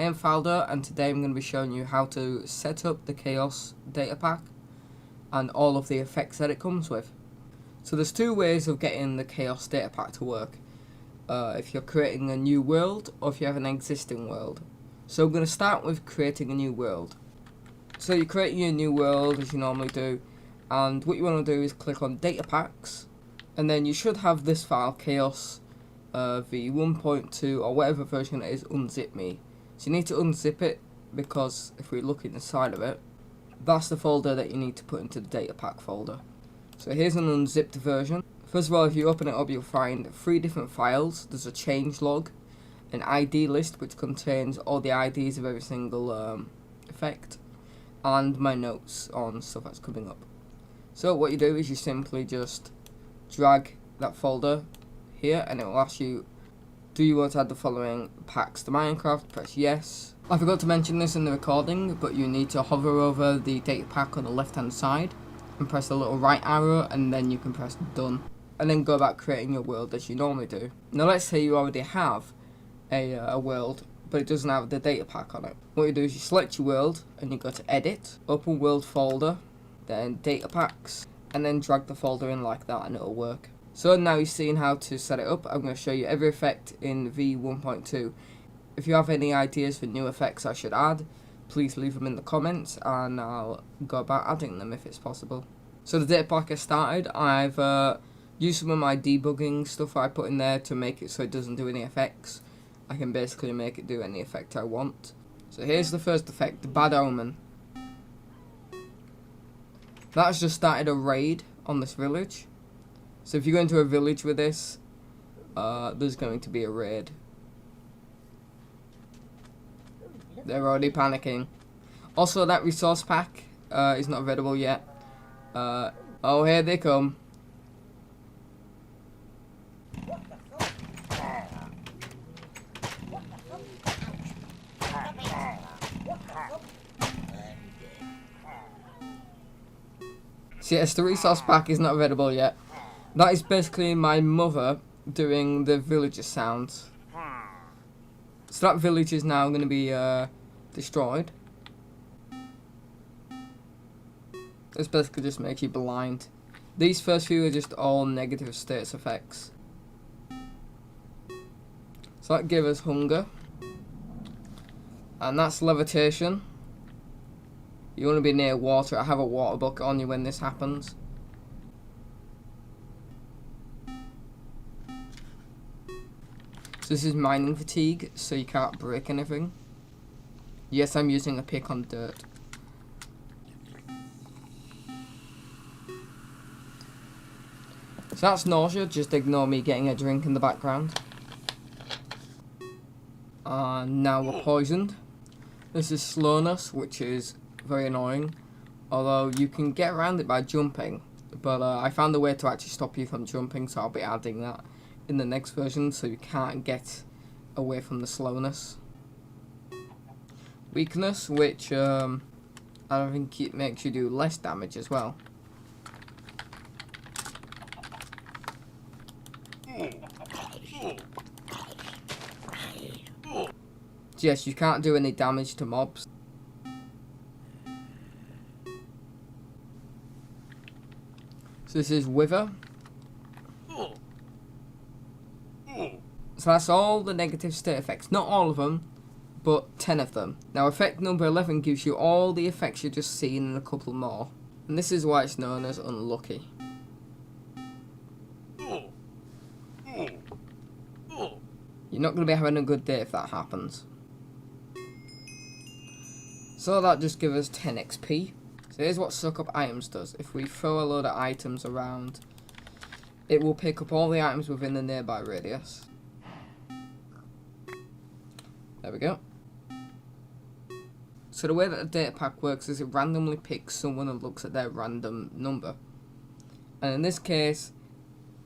Hey, I'm Faldo, and today I'm going to be showing you how to set up the Chaos DataPack and all of the effects that it comes with. So there's two ways of getting the Chaos DataPack to work. If you're creating a new world or if you have an existing world. So I'm going to start with creating a new world. So you're creating a new world as you normally do, and what you want to do is click on Data Packs, and then you should have this file, Chaos v1.2 or whatever version it is, unzip me. So you need to unzip it, because if we look inside of it, that's the folder that you need to put into the data pack folder. So here's an unzipped version. First of all, if you open it up, you'll find 3 different files. There's a change log, an ID list which contains all the IDs of every single effect, and my notes on stuff that's coming up. So what you do is you simply just drag that folder here, and it will ask you, do you want to add the following packs to Minecraft? Press yes. I forgot to mention this in the recording, but you need to hover over the data pack on the left hand side and press the little right arrow, and then you can press done, and then go back creating your world as you normally do. Now let's say you already have a world, but it doesn't have the data pack on it. What you do is you select your world and you go to edit, open world folder, then data packs, and then drag the folder in like that and it'll work. So now you've seen how to set it up. I'm going to show you every effect in v1.2. If you have any ideas for new effects I should add, please leave them in the comments and I'll go about adding them if it's possible. So the data pack has started. I've used some of my debugging stuff I put in there to make it so it doesn't do any effects. I can basically make it do any effect I want. So here's the first effect, the Bad Omen. That's just started a raid on this village. So if you go into a village with this, there's going to be a raid. They're already panicking. Also, that resource pack is not available yet. Oh, here they come. So yes, the resource pack is not available yet. That is basically my mother doing the villager sounds. So that village is now going to be destroyed. This basically just makes you blind. These first few are just all negative status effects. So that gives us hunger. And that's levitation. You want to be near water. I have a water bucket on you when this happens. So this is mining fatigue, so you can't break anything. Yes, I'm using a pick on dirt. So that's nausea, just ignore me getting a drink in the background. Now we're poisoned. This is slowness, which is very annoying, although you can get around it by jumping, but I found a way to actually stop you from jumping, so I'll be adding that in the next version so you can't get away from the slowness. Weakness, which I think it makes you do less damage as well. So yes, you can't do any damage to mobs. So this is Wither. So that's all the negative state effects. Not all of them, but 10 of them. Now effect number 11 gives you all the effects you've just seen and a couple more. And this is why it's known as unlucky. You're not going to be having a good day if that happens. So that just gives us 10 XP. So here's what suck up items does. If we throw a load of items around, it will pick up all the items within the nearby radius. There we go. So the way that the data pack works is it randomly picks someone and looks at their random number. And in this case,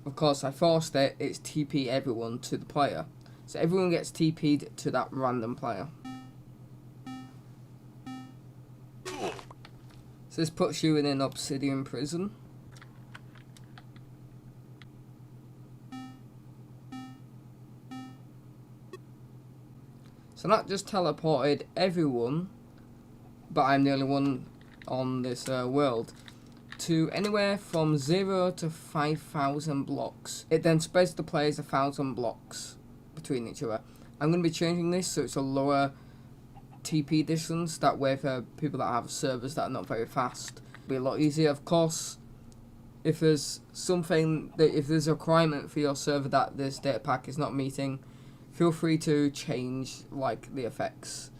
of course I forced it, it's TP everyone to the player. So everyone gets TP'd to that random player. So this puts you in an obsidian prison. So that just teleported everyone, but I'm the only one on this world, to anywhere from 0 to 5,000 blocks. It then spreads the players 1,000 blocks between each other. I'm going to be changing this so it's a lower TP distance, that way for people that have servers that are not very fast, it'll be a lot easier. Of course, if there's a requirement for your server that this data pack is not meeting, feel free to change like the effects.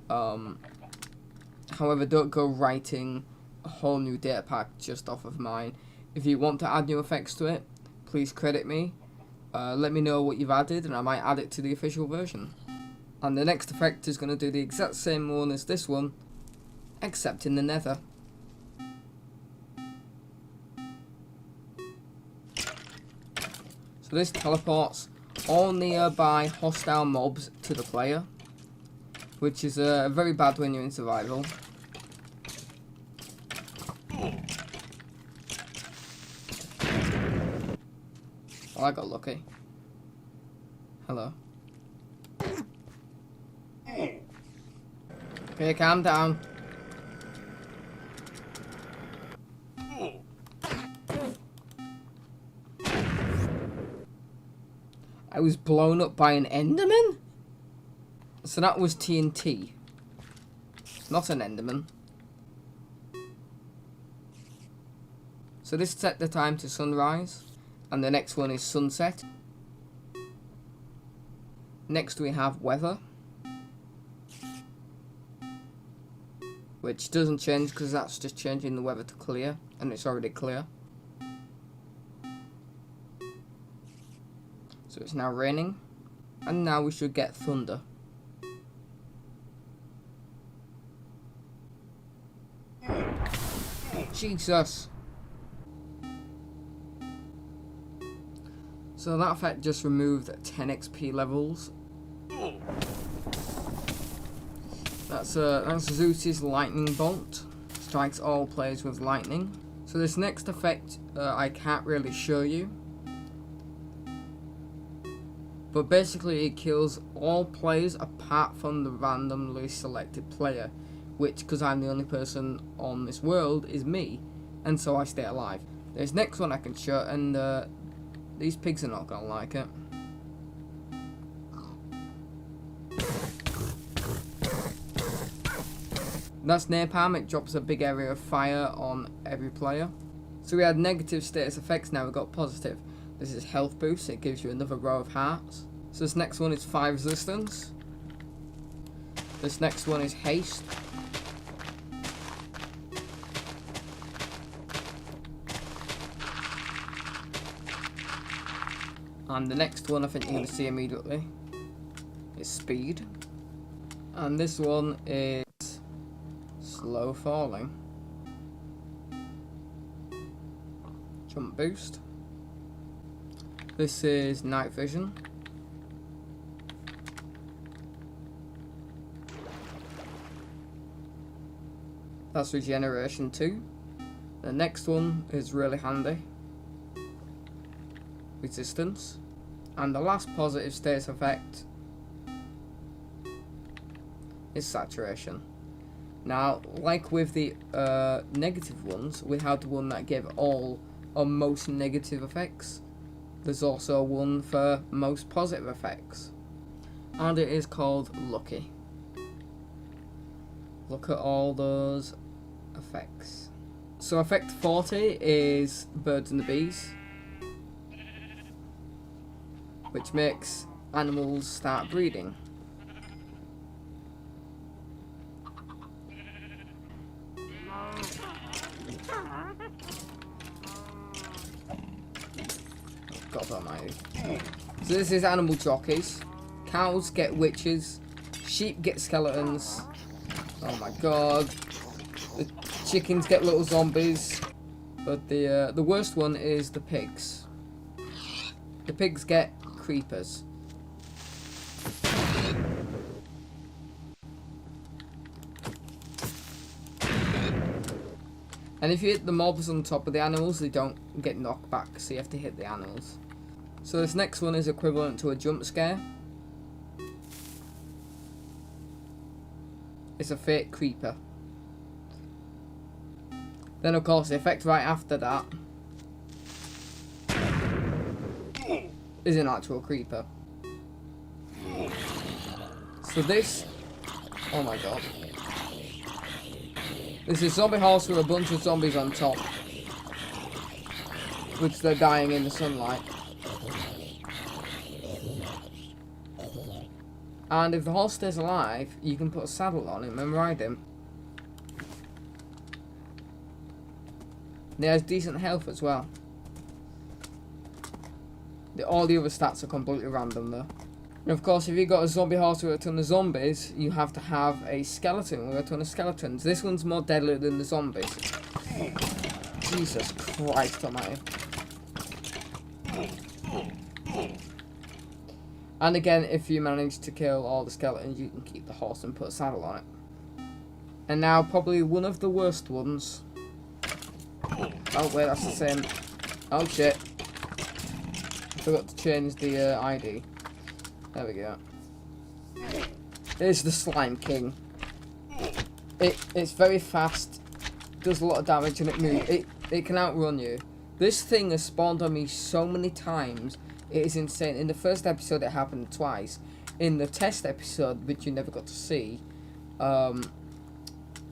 However, don't go writing a whole new data pack just off of mine. If you want to add new effects to it, please credit me. Let me know what you've added and I might add it to the official version. And the next effect is going to do the exact same one as this one, except in the nether. So this teleports all nearby hostile mobs to the player, which is very bad when you're in survival. Well, I got lucky. Hello. Okay, calm down. I was blown up by an Enderman? So that was TNT. Not an Enderman. So this set the time to sunrise. And the next one is sunset. Next we have weather, which doesn't change because that's just changing the weather to clear, and it's already clear. So it's now raining, and now we should get thunder. Jesus! So that effect just removed 10 XP levels. That's Zeus's lightning bolt. Strikes all players with lightning. So this next effect I can't really show you, but basically it kills all players apart from the randomly selected player, which, because I'm the only person on this world, is me, and so I stay alive. This next one I can show, and these pigs are not gonna like it. That's napalm. It drops a big area of fire on every player. So we had negative status effects, now we've got positive. This is health boost, it gives you another row of hearts. So this next one is fire resistance. This next one is haste. And the next one I think you're going to see immediately is speed. And this one is slow falling. Jump boost. This is night vision. That's regeneration 2. The next one is really handy. Resistance. And the last positive status effect is saturation. Now, like with the negative ones, we had one that gave all or most negative effects. There's also one for most positive effects, and it is called Lucky. Look at all those effects. So effect 40 is birds and the bees, which makes animals start breeding. God almighty. So this is animal jockeys. Cows get witches. Sheep get skeletons. Oh my god. The chickens get little zombies. But the worst one is the pigs. The pigs get creepers. And if you hit the mobs on top of the animals, they don't get knocked back, so you have to hit the animals. So this next one is equivalent to a jump scare. It's a fake creeper. Then of course the effect right after that is an actual creeper. So this, oh my god. This is zombie horse with a bunch of zombies on top, which they're dying in the sunlight. And if the horse stays alive, you can put a saddle on him and ride him. And he has decent health as well. All the other stats are completely random though. And of course, if you've got a zombie horse with a ton of zombies, you have to have a skeleton with a ton of skeletons. This one's more deadly than the zombies. Jesus Christ almighty. And again, if you manage to kill all the skeletons, you can keep the horse and put a saddle on it. And now, probably one of the worst ones. Oh wait, that's the same. Oh shit. I forgot to change the ID. There we go. It's the Slime King. It's very fast, does a lot of damage, and it moves. It can outrun you. This thing has spawned on me so many times. It is insane. In the first episode, it happened twice. In the test episode, which you never got to see, and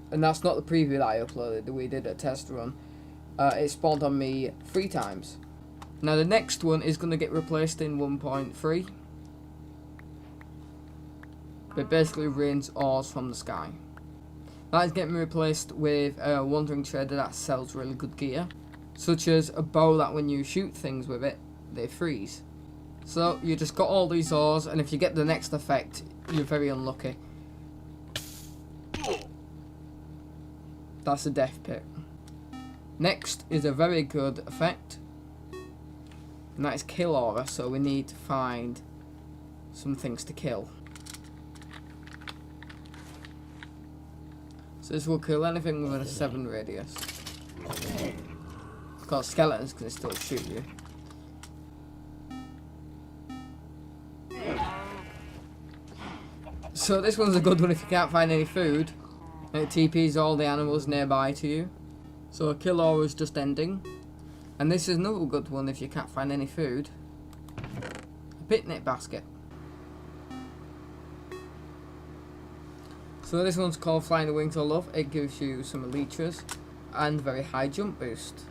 that's not the preview that I uploaded. We did a test run. It spawned on me 3 times. Now the next one is going to get replaced in 1.3. It basically rains ores from the sky. That is getting replaced with a wandering trader that sells really good gear, such as a bow that when you shoot things with it, they freeze. So you just got all these ores, and if you get the next effect, you're very unlucky. That's a death pit. Next is a very good effect, and that is kill aura, so we need to find some things to kill. So this will kill anything within a 7 radius. Of course, skeletons can still shoot you. So this one's a good one if you can't find any food. And it TPs all the animals nearby to you. So a kill aura is just ending. And this is another good one if you can't find any food. A picnic basket. So this one's called Flying the Wings of Love. It gives you some elytras and very high jump boost.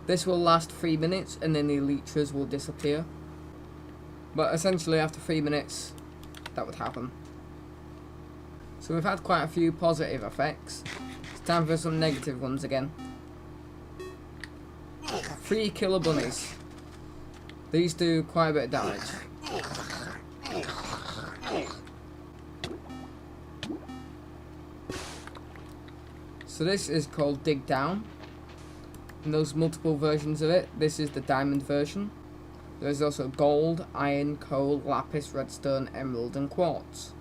This will last 3 minutes and then the elytras will disappear. But essentially after 3 minutes that would happen. So we've had quite a few positive effects. It's time for some negative ones again. 3 killer bunnies. These do quite a bit of damage. So this is called Dig Down. And there's multiple versions of it. This is the diamond version. There's also gold, iron, coal, lapis, redstone, emerald and quartz.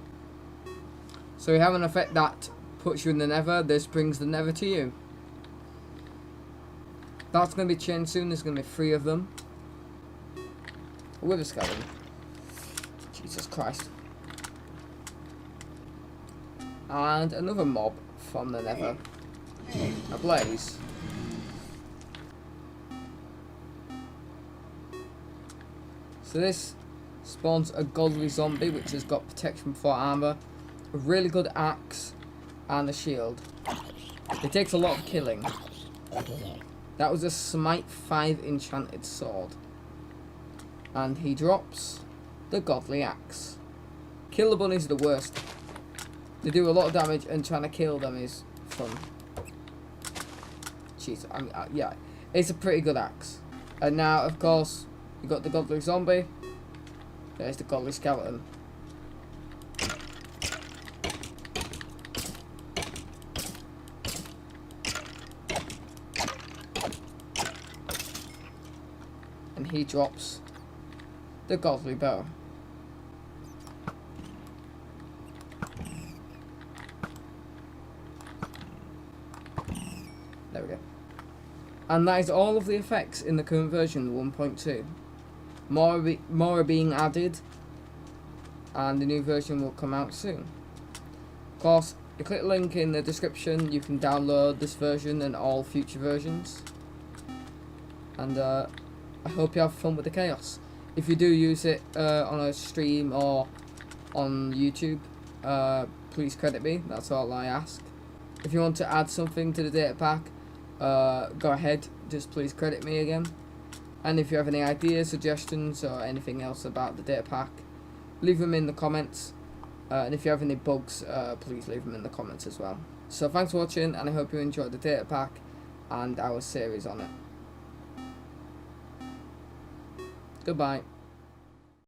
So we have an effect that puts you in the nether. This brings the nether to you. That's going to be changed soon. There's going to be 3 of them. With a skeleton. Jesus Christ. And another mob from the nether. A blaze. So this spawns a godly zombie which has got protection for armor, a really good axe, and a shield. It takes a lot of killing. That was a Smite 5 enchanted sword. And he drops the godly axe. Killer bunnies are the worst. They do a lot of damage and trying to kill them is fun. Jeez, yeah, it's a pretty good axe. And now, of course, you got the godly zombie. There's the godly skeleton. And he drops the godly bow. There we go. And that is all of the effects in the current version 1.2. More are being added. and the new version will come out soon. Of course, you click the link in the description, you can download this version and all future versions. And I hope you have fun with the Chaos. If you do use it on a stream or on YouTube, please credit me, that's all I ask. If you want to add something to the data pack, go ahead, just please credit me again. And if you have any ideas, suggestions, or anything else about the data pack, leave them in the comments. And if you have any bugs, please leave them in the comments as well. So thanks for watching, and I hope you enjoyed the data pack and our series on it. Goodbye.